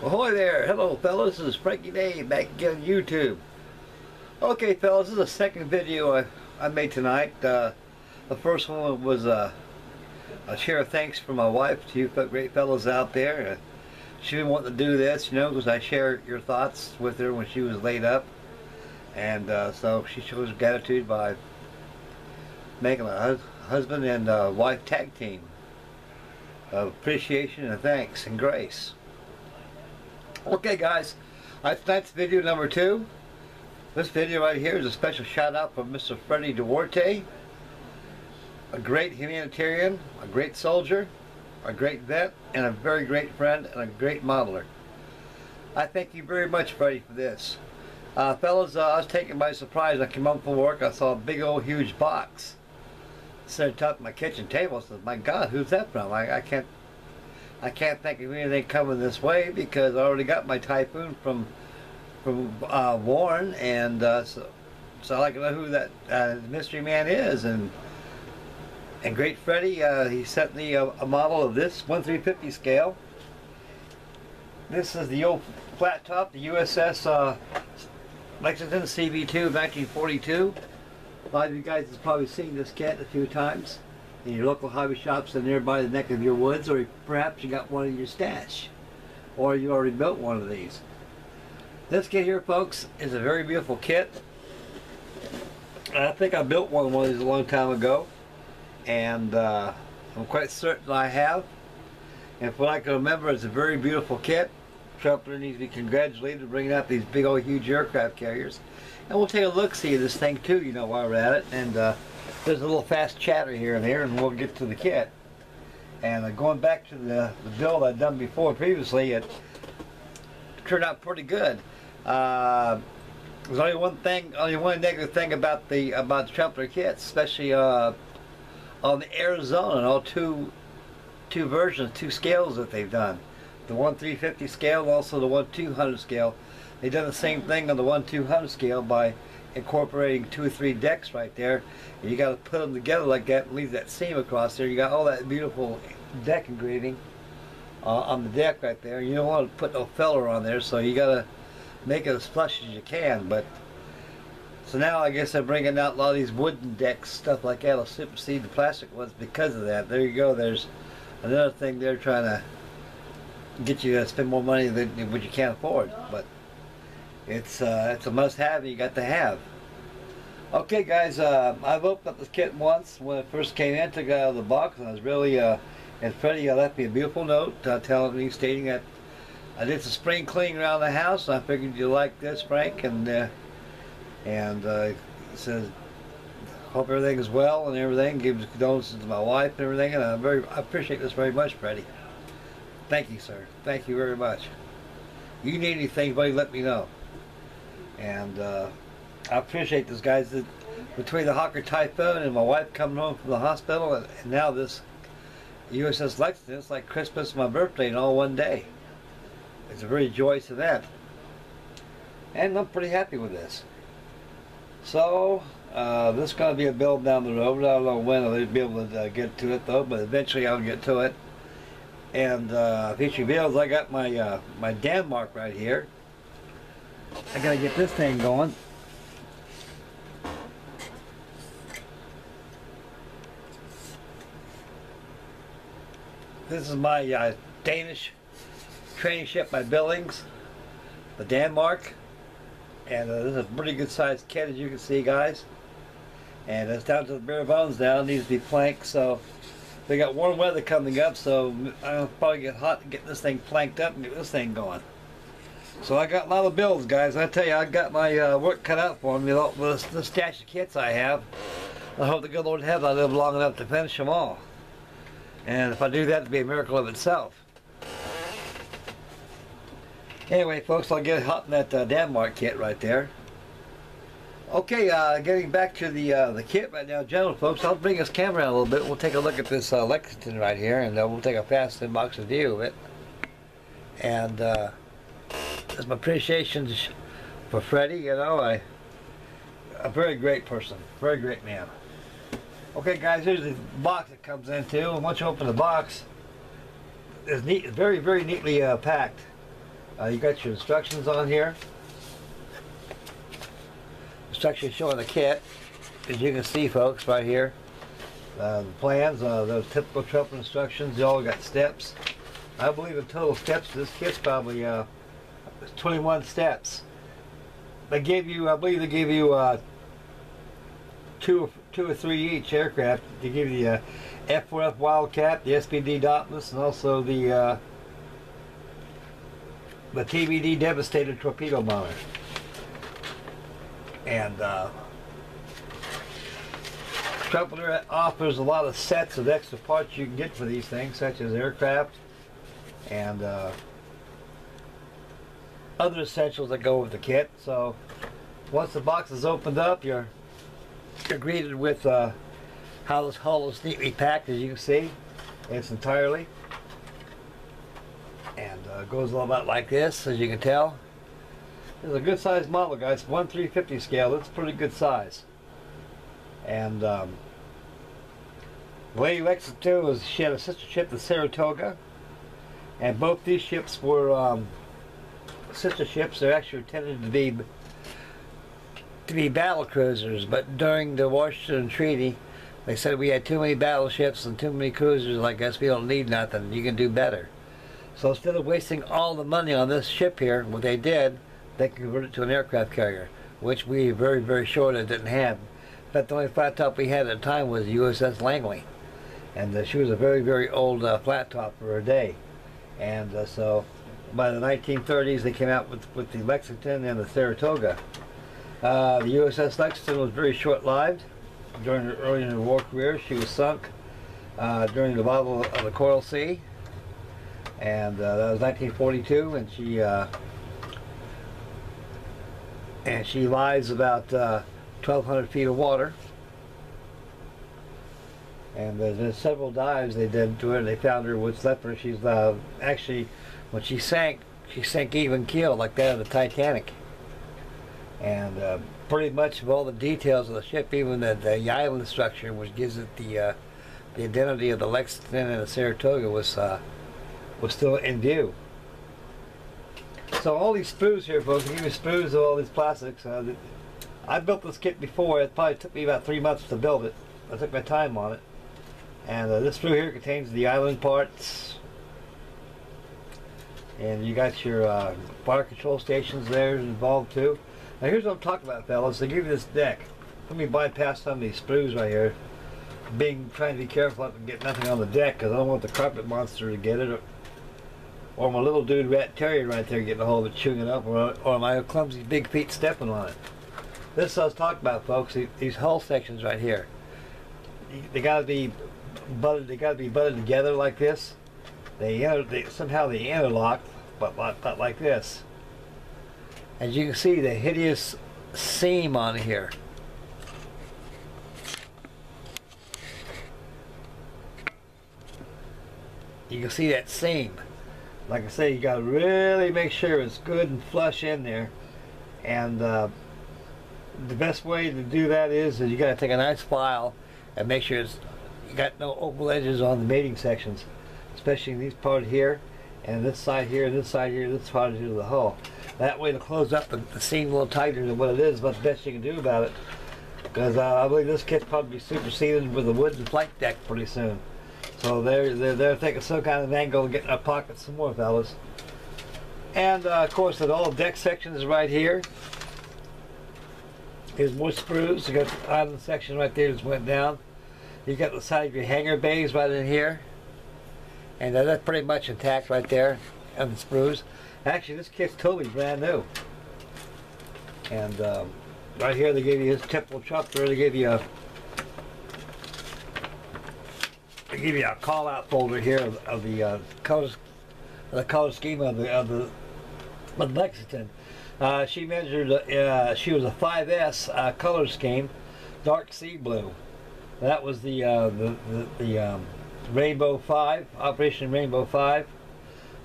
Ahoy there! Hello fellas, this is Frankie Day back again on YouTube. Okay fellas, this is the second video I made tonight. The first one was a share of thanks for my wife to you great fellas out there. She didn't want to do this, you know, because I share your thoughts with her when she was laid up. And so she shows gratitude by making a husband and wife tag team of appreciation and thanks and grace. Okay guys, tonight's video number 2. This video right here is a special shout out from Mr. Freddy Duarte, a great humanitarian, a great soldier, a great vet, and a very great friend and a great modeler. I thank you very much, Freddy, for this. Fellas, I was taken by surprise. I came home from work, I saw a big old huge box set atop of my kitchen table. I said, my God, who's that from? I can't think of anything coming this way because I already got my Typhoon from Warren, and so I'd like to know who that mystery man is. And great Freddy, he sent me a model of this 1/350 scale. This is the old flat top, the USS Lexington CV-2 of 1942. A lot of you guys have probably seen this kit a few times in your local hobby shops in nearby the neck of your woods, or perhaps you got one in your stash, or you already built one of these. This kit here, folks, is a very beautiful kit. I think I built one of these a long time ago, and I'm quite certain I have. And from what I can remember, it's a very beautiful kit. Trumpeter needs to be congratulated for bringing out these big old huge aircraft carriers. And we'll take a look-see of this thing too, you know, while we're at it. And there's a little fast chatter here and there, and we'll get to the kit. And going back to the build I'd done before previously, it turned out pretty good. There's only one negative thing about the trumpeter kits, especially on the Arizona, and all two versions, 2 scales that they've done. The 1/350 scale and also the 1/200 scale. They've done the same thing on the 1/200 scale by incorporating 2 or 3 decks right there. And you got to put them together like that and leave that seam across there. You got all that beautiful deck engraving on the deck right there. You don't want to put no feller on there, so you got to make it as flush as you can. But so now I guess they're bringing out a lot of these wooden decks, stuff like that will supersede the plastic ones because of that. There you go. There's another thing they're trying to get you to spend more money than what you can't afford. But it's a must-have. You got to have. Okay, guys. I've opened up this kit once when it first came in. Took it out of the box, and I was really and Freddie left me a beautiful note telling me, stating that I did some spring cleaning around the house. And I figured you'd like this, Frank, and he says, hope everything is well and everything. Gives condolences to my wife and everything, and I appreciate this very much, Freddie. Thank you, sir. Thank you very much. You need anything, buddy, let me know. And I appreciate this, guys. Between the Hawker Typhoon and my wife coming home from the hospital, and now this USS Lexington, it's like Christmas and my birthday in all one day. It's a very joyous event. And I'm pretty happy with this. So, this is going to be a build down the road. I don't know when I'll be able to get to it, though, but eventually I'll get to it. And featuring builds, I got my my Denmark right here. I gotta get this thing going. This is my Danish training ship by Billings, the Denmark, and this is a pretty good sized kit, as you can see, guys. And it's down to the bare bones now. It needs to be planked, so they got warm weather coming up, so I'll probably get hot to get this thing planked up and get this thing going. So I got a lot of builds, guys. I tell you, I got my work cut out for me. The stash of kits I have. I hope the good Lord in heaven I live long enough to finish them all. And if I do that, it'll be a miracle of itself. Anyway, folks, I'll get hot in that Denmark kit right there. Okay, getting back to the kit right now, gentlemen, folks, I'll bring this camera out a little bit. We'll take a look at this Lexington right here, and we'll take a fast in-box view of it. And that's my appreciation for Freddie. You know, a very great person, very great man. Okay, guys, here's the box it comes into, and once you open the box, it's neat, very, very neatly packed. You got your instructions on here. Instructions showing the kit, as you can see, folks, right here. The plans, those typical trouble instructions. They all got steps. I believe in total steps, this kit's probably 21 steps. They gave you, I believe they gave you two or three each aircraft. They give you the F4F Wildcat, the SPD Dauntless, and also the TBD Devastator torpedo bomber. And Trumpeter offers a lot of sets of extra parts you can get for these things, such as aircraft and other essentials that go with the kit. So once the box is opened up, you're greeted with how this hull is neatly packed, as you can see. It's entirely, and goes a little bit like this, as you can tell. It's a good sized model, guys. 1/350 scale. It's pretty good size. And Lady Lexington was, she had a sister ship, the Saratoga, and both these ships were sister ships. They're actually intended to be battle cruisers, but during the Washington Treaty, they said we had too many battleships and too many cruisers. Like us, we don't need nothing. You can do better. So instead of wasting all the money on this ship here, what they did, they converted it to an aircraft carrier, which we very, very short of didn't have. In fact, the only flat top we had at the time was the USS Langley, and she was a very, very old flat top for her day. And so by the 1930s, they came out with the Lexington and the Saratoga. The USS Lexington was very short-lived. During her early in her war career, she was sunk during the Battle of the Coral Sea, and that was 1942. And she lies about 1,200 feet of water. And there's been several dives they did to her. They found her what's left of her. She's actually, when she sank even keel like that of the Titanic. And pretty much of all the details of the ship, even the island structure, which gives it the identity of the Lexington and the Saratoga, was still in view. So all these sprues here, folks, I give you sprues of all these plastics. I built this kit before. It probably took me about 3 months to build it. I took my time on it. And this sprue here contains the island parts. And you got your fire control stations there involved too. Now here's what I'm talking about, fellas. They give you this deck. Let me bypass some of these sprues right here. Trying to be careful not to get nothing on the deck, because I don't want the carpet monster to get it, or my little dude rat terrier right there getting a hold of it, chewing it up, or my clumsy big feet stepping on it. This is what I was talking about, folks. These hull sections right here. They gotta be butted. They gotta be butted together like this. Somehow they interlock, but not like this. As you can see, the hideous seam on here. You can see that seam. Like I say, you gotta really make sure it's good and flush in there. And the best way to do that is you gotta take a nice file and make sure you got no oval edges on the mating sections, especially in these part here, and this side here, this side here, this part here of the hull. That way to close up the seam a little tighter than what it is, but the best you can do about it. Because I believe this kit's probably be superseded with a wooden flight deck pretty soon. So they're thinking some kind of angle to get in our pockets some more, fellas. And of course, with all deck sections right here. Here's more sprues. You got the island section right there just went down. You got the side of your hangar bays right in here. And that's pretty much intact right there on the sprues. Actually, this kit's totally brand new. And right here they gave you his typical trumpeter. They gave you a call-out folder here of the color scheme of the Lexington. She measured. She was a 5S color scheme, dark sea blue. That was the Rainbow 5, Operation Rainbow 5,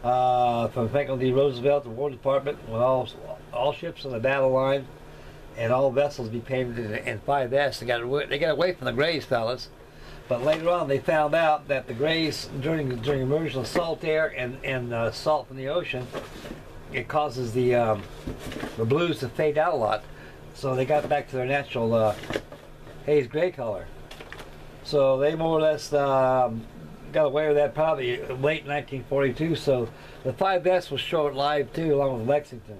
from Franklin D. Roosevelt, the War Department, with all ships on the battle line and all vessels be painted in 5S. They got away from the grays, fellas. But later on, they found out that the grays, during immersion of salt air and salt from the ocean, it causes the blues to fade out a lot. So they got back to their natural haze gray color. So they more or less got away with that probably late 1942. So the 5S was short-lived too, along with Lexington.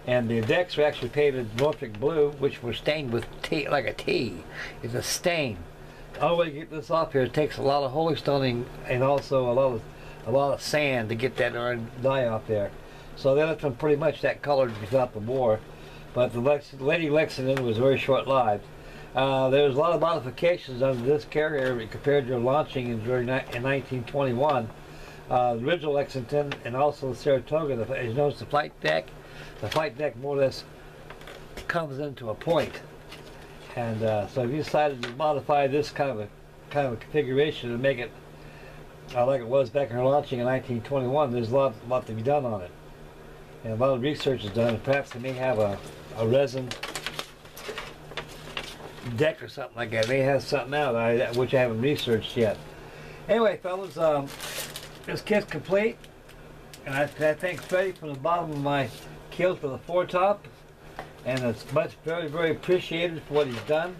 And the decks were actually painted Norfolk blue, which were stained with T, like a T. It's a stain. The only way to get this off here, it takes a lot of holy stoning and also a lot of sand to get that dye off there. So they left them pretty much that color without the war. But the Lady Lexington was very short-lived. There was a lot of modifications under this carrier compared to launching in 1921. The original Lexington and also the Saratoga, as you notice the flight deck more or less comes into a point. And so if you decided to modify this kind of a configuration to make it like it was back in launching in 1921, there's a lot to be done on it. And a lot of research is done. Perhaps they may have a resin deck or something like that. They have something out which I haven't researched yet. Anyway, fellas, this kit's complete, and I thank Freddy from the bottom of my keel for the foretop, and it's very, very appreciated for what he's done.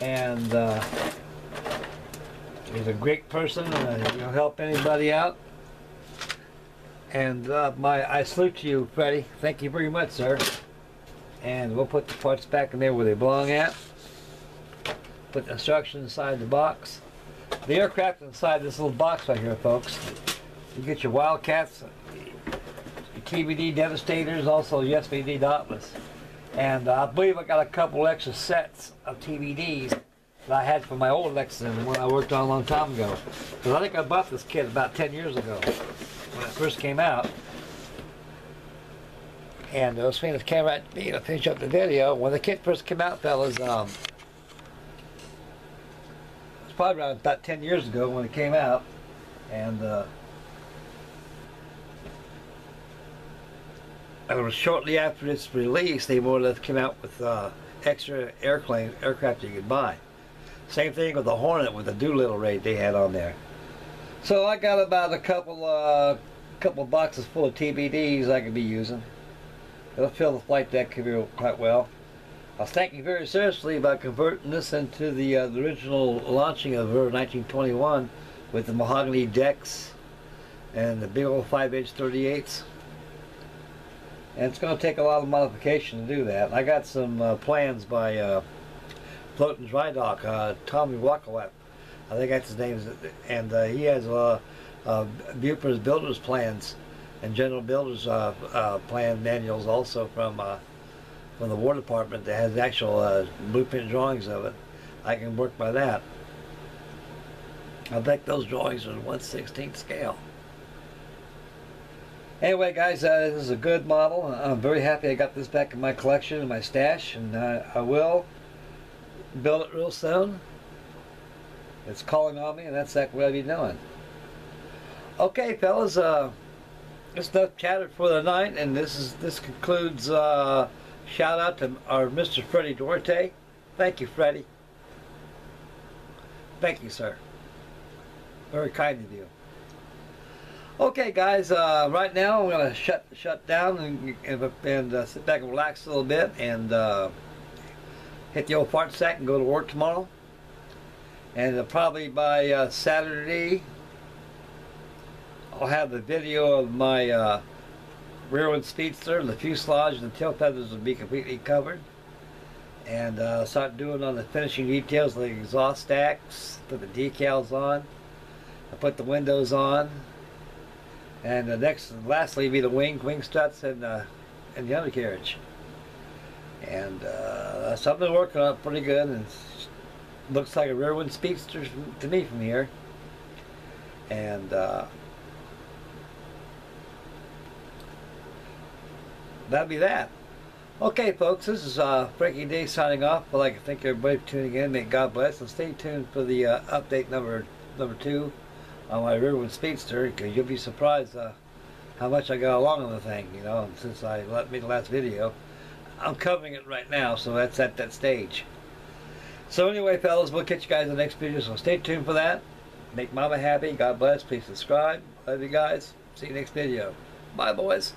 And he's a great person, and he'll help anybody out. And I salute to you, Freddy. Thank you very much, sir. And we'll put the parts back in there where they belong at. Put the instructions inside the box. The aircraft inside this little box right here, folks. You get your Wildcats, your TBD Devastators, also your SVD Dauntless. And I believe I got a couple extra sets of TBDs that I had from my old Lexington, the one I worked on a long time ago. Because I think I bought this kit about 10 years ago when it first came out. And I was thinking it came right to me to finish up the video. When the kit first came out, fellas, it was probably around about 10 years ago when it came out. And it was shortly after its release, they more or less came out with extra aircraft you could buy. Same thing with the Hornet with the Doolittle raid they had on there. So I got about a couple boxes full of TBDs I could be using. It'll fill the flight deck quite well. I was thinking very seriously about converting this into the original launching of 1921 with the mahogany decks and the big old 5-inch 38s. And it's going to take a lot of modification to do that. I got some plans by Floating Dry Dock, Tommy Wakawap. I think that's his name. And he has Buford's Builder's plans and General Builder's plan manuals also from the War Department that has actual blueprint drawings of it. I can work by that. I think those drawings are 1/16 scale. Anyway, guys, this is a good model. I'm very happy I got this back in my collection, in my stash, and I will build it real soon. It's calling on me, and that's exactly what I'll be doing. Okay, fellas, this enough chatter for the night, and this concludes shout out to our Mr. Freddy Duarte. Thank you, Freddy. Thank you, sir. Very kind of you. Okay, guys. Right now I'm gonna shut down and sit back and relax a little bit, and hit the old fart sack and go to work tomorrow. And probably by Saturday, I'll have the video of my rear end speedster. The fuselage and the tail feathers will be completely covered. And start doing on the finishing details, like exhaust stacks, put the decals on, I put the windows on, and lastly, be the wing struts and the undercarriage. And something to work on pretty good, and looks like a rear end speedster to me from here. And that'll be that. Okay, folks, this is Frankie D signing off. I'd like to thank everybody for tuning in. May God bless, and stay tuned for the update number 2 on my rear end speedster, because you'll be surprised how much I got along on the thing, you know, since I made the last video. I'm covering it right now, so that's at that stage. So anyway, fellas, we'll catch you guys in the next video, so stay tuned for that. Make Mama happy. God bless. Please subscribe. Love you guys. See you next video. Bye, boys.